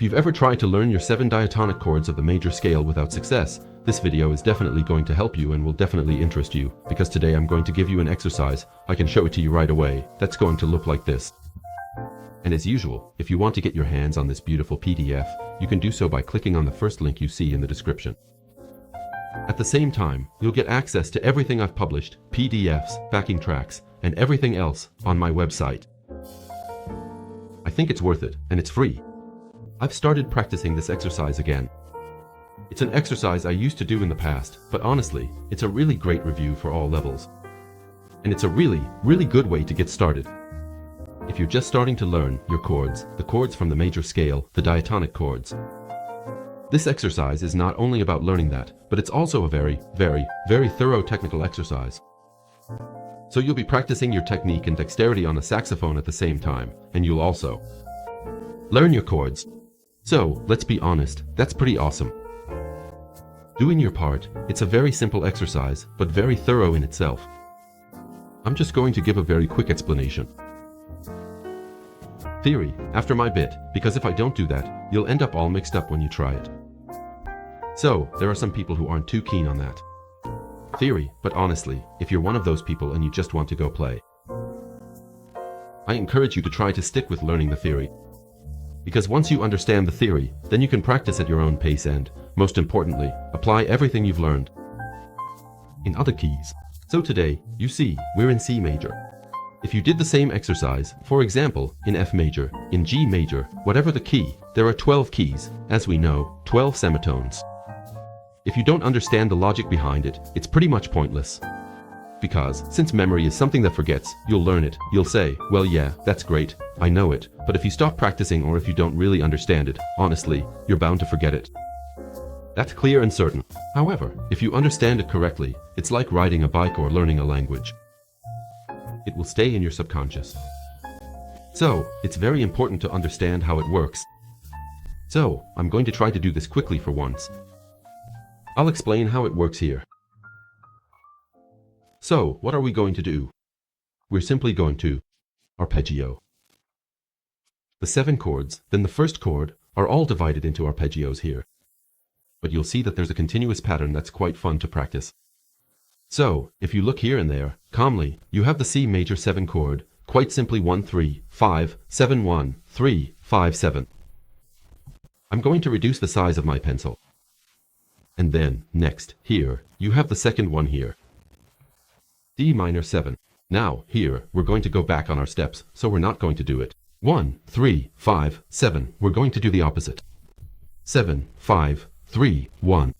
If you've ever tried to learn your 7 diatonic chords of the major scale without success, this video is definitely going to help you and will definitely interest you, because today I'm going to give you an exercise. I can show it to you right away. That's going to look like this. And as usual, if you want to get your hands on this beautiful PDF, you can do so by clicking on the first link you see in the description. At the same time, you'll get access to everything I've published, PDFs, backing tracks, and everything else on my website. I think it's worth it, and it's free. I've started practicing this exercise again. It's an exercise I used to do in the past, but honestly, it's a really great review for all levels. And it's a really good way to get started. If you're just starting to learn your chords, the chords from the major scale, the diatonic chords. This exercise is not only about learning that, but it's also a very thorough technical exercise. So you'll be practicing your technique and dexterity on the saxophone at the same time, and you'll also learn your chords. So, let's be honest, that's pretty awesome. Doing your part, it's a very simple exercise, but very thorough in itself. I'm just going to give a very quick explanation. Theory, after my bit, because if I don't do that, you'll end up all mixed up when you try it. So, there are some people who aren't too keen on that. Theory, but honestly, if you're one of those people and you just want to go play, I encourage you to try to stick with learning the theory. Because once you understand the theory, then you can practice at your own pace and, most importantly, apply everything you've learned in other keys. So today, you see, we're in C major. If you did the same exercise, for example, in F major, in G major, whatever the key, there are 12 keys, as we know, 12 semitones. If you don't understand the logic behind it, it's pretty much pointless. Because, since memory is something that forgets, you'll learn it, you'll say, well yeah, that's great, I know it, but if you stop practicing or if you don't really understand it, honestly, you're bound to forget it. That's clear and certain. However, if you understand it correctly, it's like riding a bike or learning a language. It will stay in your subconscious. So, it's very important to understand how it works. So, I'm going to try to do this quickly for once. I'll explain how it works here. So, what are we going to do? We're simply going to arpeggio. The 7 chords, then the first chord, are all divided into arpeggios here. But you'll see that there's a continuous pattern that's quite fun to practice. So, if you look here and there, calmly, you have the C major 7 chord, quite simply 1 3 5 7 1 3 5 7. I'm going to reduce the size of my pencil. And then, next, here, you have the second one here. D minor 7. Now, here, we're going to go back on our steps, so we're not going to do it. 1 3 5 7. We're going to do the opposite. 7 5 3 1.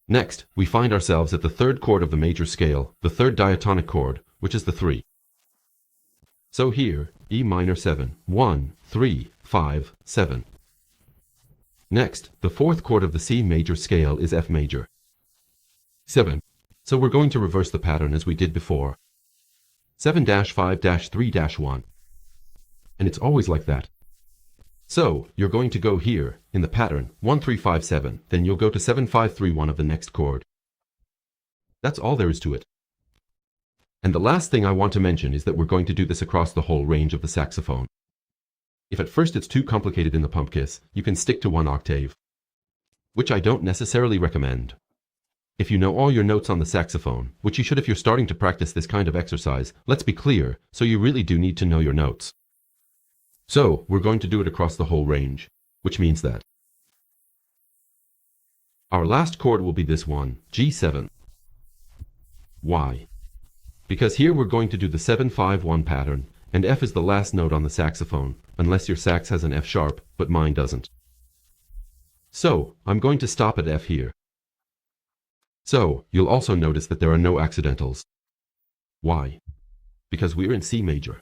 Next, we find ourselves at the third chord of the major scale, the third diatonic chord, which is the 3. So here, E minor 7, 1 3 5 7. Next, the fourth chord of the C major scale is F major. 7. So we're going to reverse the pattern as we did before. 7-5-3-1. And it's always like that. So, you're going to go here, in the pattern, 1 3 5 7, then you'll go to 7 5 3 1 of the next chord. That's all there is to it. And the last thing I want to mention is that we're going to do this across the whole range of the saxophone. If at first it's too complicated in the pump kiss, you can stick to 1 octave. Which I don't necessarily recommend. If you know all your notes on the saxophone, which you should if you're starting to practice this kind of exercise, let's be clear, so you really do need to know your notes. So, we're going to do it across the whole range, which means that our last chord will be this one, G7. Why? Because here we're going to do the 7-5-1 pattern, and F is the last note on the saxophone, unless your sax has an F sharp, but mine doesn't. So, I'm going to stop at F here. So, you'll also notice that there are no accidentals. Why? Because we're in C major.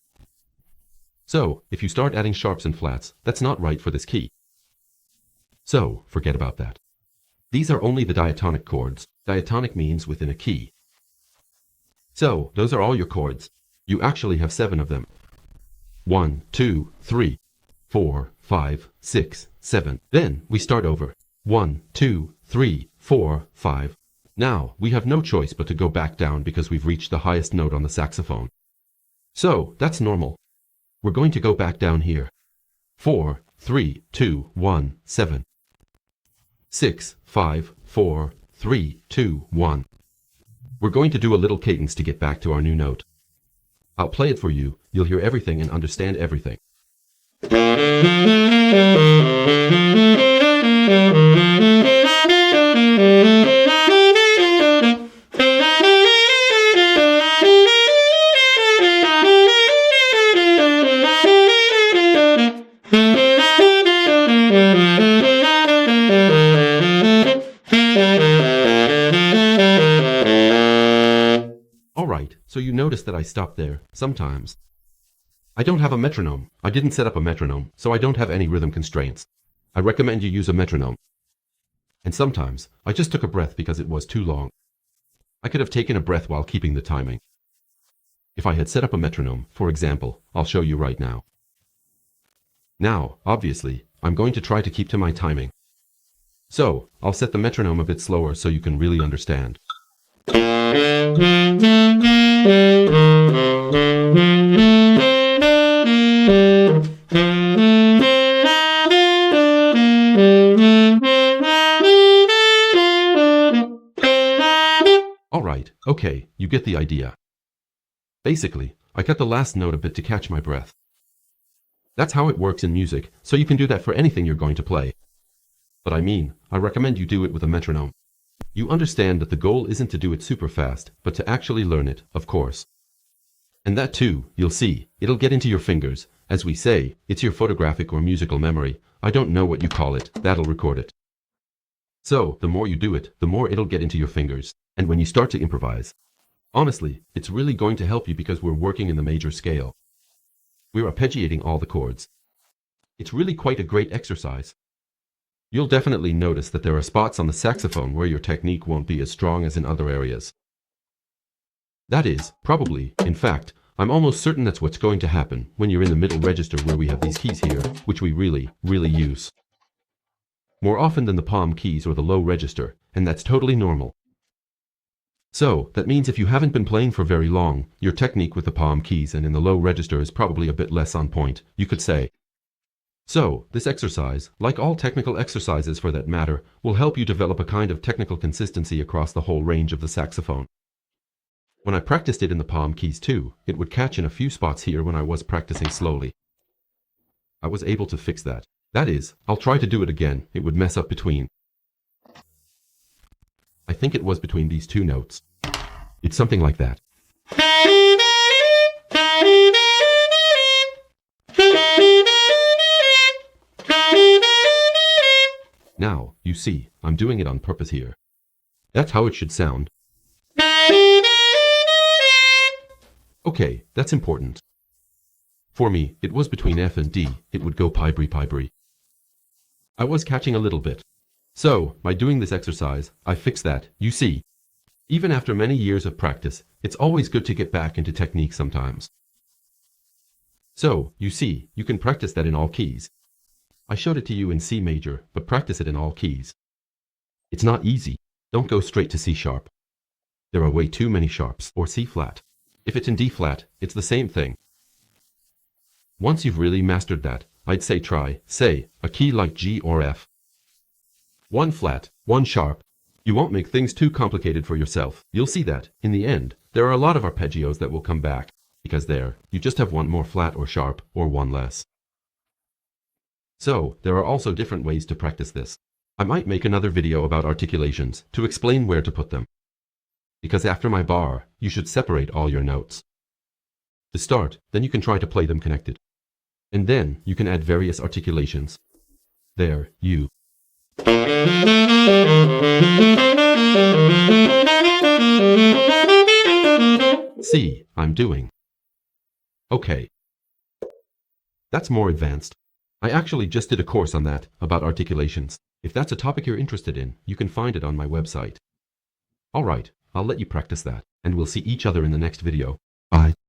So, if you start adding sharps and flats, that's not right for this key. So, forget about that. These are only the diatonic chords. Diatonic means within a key. So, those are all your chords. You actually have 7 of them. 1 2 3 4 5 6 7. Then, we start over. 1 2 3 4 5. Now, we have no choice but to go back down because we've reached the highest note on the saxophone. So, that's normal. We're going to go back down here. 4 3, 2, 1, 7. 6, 5, 4, 3, 2, 1. We're going to do a little cadence to get back to our new note. I'll play it for you, you'll hear everything and understand everything. Alright, so you notice that I stopped there, sometimes. I don't have a metronome. I didn't set up a metronome, so I don't have any rhythm constraints. I recommend you use a metronome. And sometimes, I just took a breath because it was too long. I could have taken a breath while keeping the timing. If I had set up a metronome, for example, I'll show you right now. Now, obviously, I'm going to try to keep to my timing. So, I'll set the metronome a bit slower so you can really understand. Alright, okay, you get the idea. Basically, I cut the last note a bit to catch my breath. That's how it works in music, so you can do that for anything you're going to play. But I recommend you do it with a metronome. You understand that the goal isn't to do it super fast, but to actually learn it, of course. And that too, you'll see, it'll get into your fingers. As we say, it's your photographic or musical memory. I don't know what you call it, that'll record it. So, the more you do it, the more it'll get into your fingers. And when you start to improvise, honestly, it's really going to help you because we're working in the major scale. We're arpeggiating all the chords. It's really quite a great exercise. You'll definitely notice that there are spots on the saxophone where your technique won't be as strong as in other areas. That is, probably, in fact, I'm almost certain that's what's going to happen when you're in the middle register where we have these keys here, which we really use. More often than the palm keys or the low register, and that's totally normal. So, that means if you haven't been playing for very long, your technique with the palm keys and in the low register is probably a bit less on point, you could say. So, this exercise, like all technical exercises for that matter, will help you develop a kind of technical consistency across the whole range of the saxophone. When I practiced it in the palm keys too, it would catch in a few spots here when I was practicing slowly. I was able to fix that. That is, I'll try to do it again, it would mess up between. I think it was between these two notes. It's something like that. Now, you see, I'm doing it on purpose here. That's how it should sound. Okay, that's important. For me, it was between F and D, it would go pi-bri pi-bri. I was catching a little bit. So, by doing this exercise, I fixed that, you see. Even after many years of practice, it's always good to get back into technique sometimes. So, you see, you can practice that in all keys. I showed it to you in C major, but practice it in all keys. It's not easy. Don't go straight to C sharp. There are way too many sharps, or C flat. If it's in D flat, it's the same thing. Once you've really mastered that, I'd say try, say, a key like G or F. One flat, one sharp. You won't make things too complicated for yourself. You'll see that, in the end, there are a lot of arpeggios that will come back, because there, you just have one more flat or sharp, or one less. So, there are also different ways to practice this. I might make another video about articulations, to explain where to put them. Because after my bar, you should separate all your notes. To start, then you can try to play them connected. And then, you can add various articulations. There, you. See, I'm doing. Okay. That's more advanced. I actually just did a course on that, about articulations. If that's a topic you're interested in, you can find it on my website. Alright, I'll let you practice that, and we'll see each other in the next video. Bye.